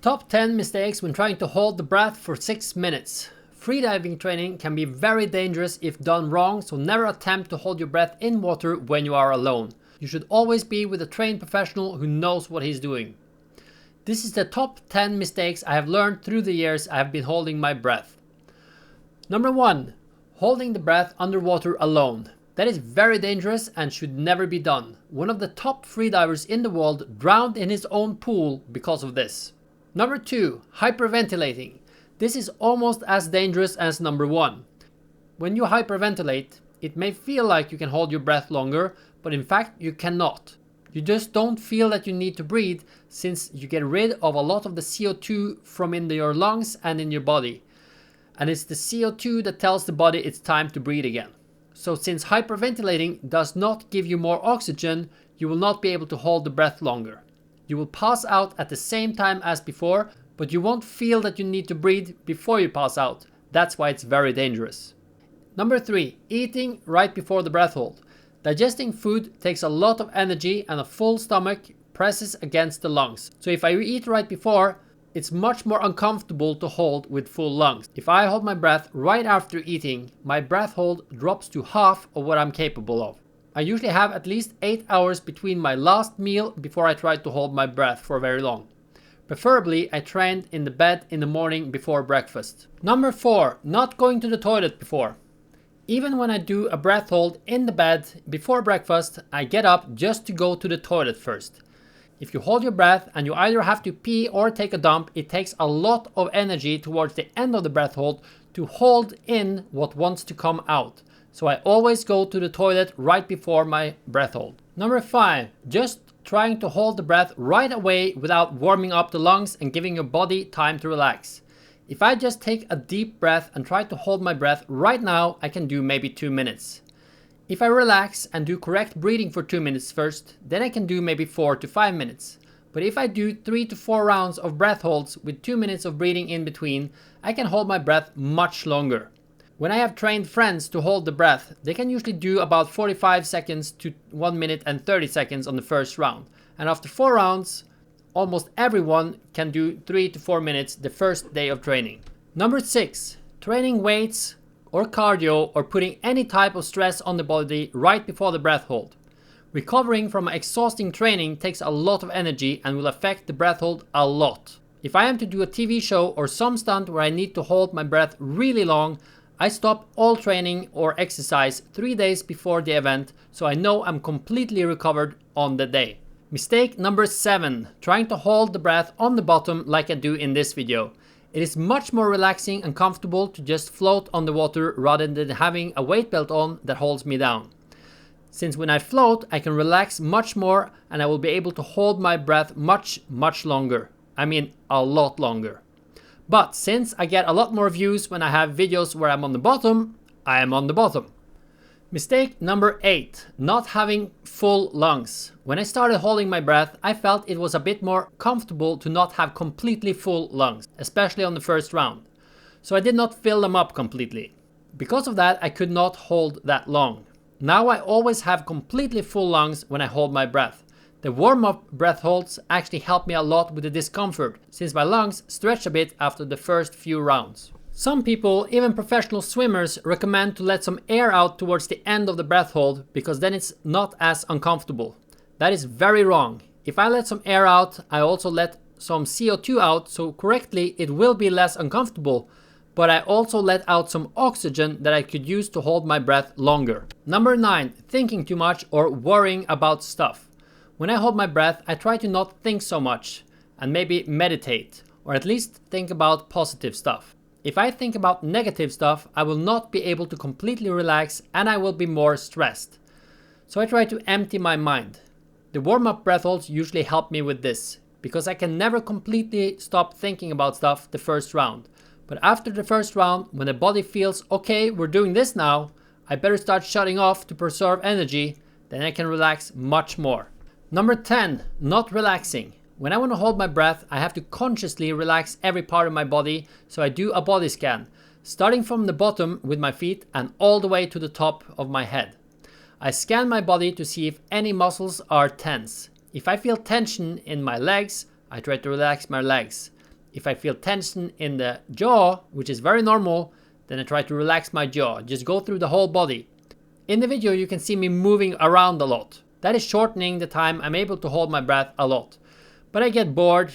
Top 10 mistakes when trying to hold the breath for 6 minutes. Freediving training can be very dangerous if done wrong, so never attempt to hold your breath in water when you are alone. You should always be with a trained professional who knows what he's doing. This is the top 10 mistakes I have learned through the years I have been holding my breath. Number 1. Holding the breath underwater alone. That is very dangerous and should never be done. One of the top freedivers in the world drowned in his own pool because of this. Number 2. Hyperventilating. This is almost as dangerous as number 1. When you hyperventilate, it may feel like you can hold your breath longer, but in fact you cannot. You just don't feel that you need to breathe since you get rid of a lot of the CO2 from in your lungs and in your body. And it's the CO2 that tells the body it's time to breathe again. So since hyperventilating does not give you more oxygen, you will not be able to hold the breath longer. You will pass out at the same time as before, but you won't feel that you need to breathe before you pass out. That's why it's very dangerous. Number 3. Eating right before the breath hold. Digesting food takes a lot of energy and a full stomach presses against the lungs. So if I eat right before, it's much more uncomfortable to hold with full lungs. If I hold my breath right after eating, my breath hold drops to half of what I'm capable of. I usually have at least 8 hours between my last meal before I try to hold my breath for very long. Preferably, I trained in the bed in the morning before breakfast. Number 4. Not going to the toilet before. Even when I do a breath hold in the bed before breakfast, I get up just to go to the toilet first. If you hold your breath and you either have to pee or take a dump, it takes a lot of energy towards the end of the breath hold to hold in what wants to come out. So I always go to the toilet right before my breath hold. Number 5. Just trying to hold the breath right away without warming up the lungs and giving your body time to relax. If I just take a deep breath and try to hold my breath right now, I can do maybe 2 minutes. If I relax and do correct breathing for 2 minutes first, then I can do maybe 4 to 5 minutes. But if I do 3 to 4 rounds of breath holds with 2 minutes of breathing in between, I can hold my breath much longer. When I have trained friends to hold the breath, they can usually do about 45 seconds to 1 minute and 30 seconds on the first round. And after 4 rounds, almost everyone can do 3 to 4 minutes the first day of training. Number 6. Training weights or cardio or putting any type of stress on the body right before the breath hold. Recovering from exhausting training takes a lot of energy and will affect the breath hold a lot. If I am to do a TV show or some stunt where I need to hold my breath really long, I stop all training or exercise 3 days before the event, so I know I'm completely recovered on the day. Mistake number 7. Trying to hold the breath on the bottom like I do in this video. It is much more relaxing and comfortable to just float on the water rather than having a weight belt on that holds me down. Since when I float, I can relax much more and I will be able to hold my breath much longer. I mean, a lot longer. But since I get a lot more views when I have videos where I'm on the bottom, I am on the bottom. Mistake number 8. Not having full lungs. When I started holding my breath, I felt it was a bit more comfortable to not have completely full lungs, especially on the first round. So I did not fill them up completely. Because of that, I could not hold that long. Now I always have completely full lungs when I hold my breath. The warm-up breath holds actually help me a lot with the discomfort, since my lungs stretch a bit after the first few rounds. Some people, even professional swimmers, recommend to let some air out towards the end of the breath hold because then it's not as uncomfortable. That is very wrong. If I let some air out, I also let some CO2 out, so correctly it will be less uncomfortable, but I also let out some oxygen that I could use to hold my breath longer. Number 9. Thinking too much or worrying about stuff. When I hold my breath, I try to not think so much and maybe meditate, or at least think about positive stuff. If I think about negative stuff, I will not be able to completely relax and I will be more stressed. So I try to empty my mind. The warm-up breath holds usually help me with this, because I can never completely stop thinking about stuff the first round. But after the first round, when the body feels, okay, we're doing this now, I better start shutting off to preserve energy, then I can relax much more. Number 10. Not relaxing. When I want to hold my breath, I have to consciously relax every part of my body, so I do a body scan, starting from the bottom with my feet and all the way to the top of my head. I scan my body to see if any muscles are tense. If I feel tension in my legs, I try to relax my legs. If I feel tension in the jaw, which is very normal, then I try to relax my jaw. Just go through the whole body. In the video, you can see me moving around a lot. That is shortening the time I'm able to hold my breath a lot. But I get bored,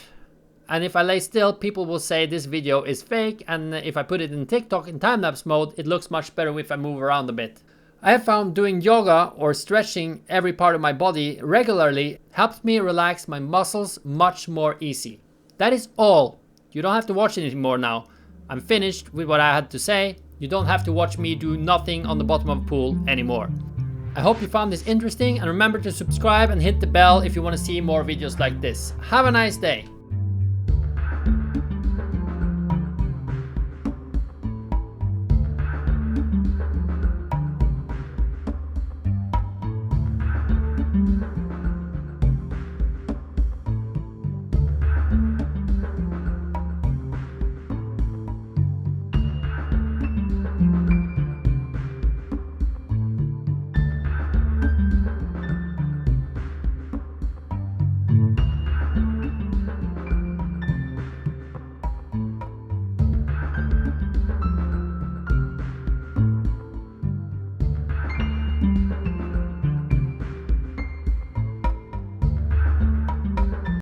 and if I lay still, people will say this video is fake, and if I put it in TikTok in time-lapse mode, it looks much better if I move around a bit. I have found doing yoga or stretching every part of my body regularly helps me relax my muscles much more easy. That is all. You don't have to watch it anymore now. I'm finished with what I had to say. You don't have to watch me do nothing on the bottom of a pool anymore. I hope you found this interesting, and remember to subscribe and hit the bell if you want to see more videos like this. Have a nice day.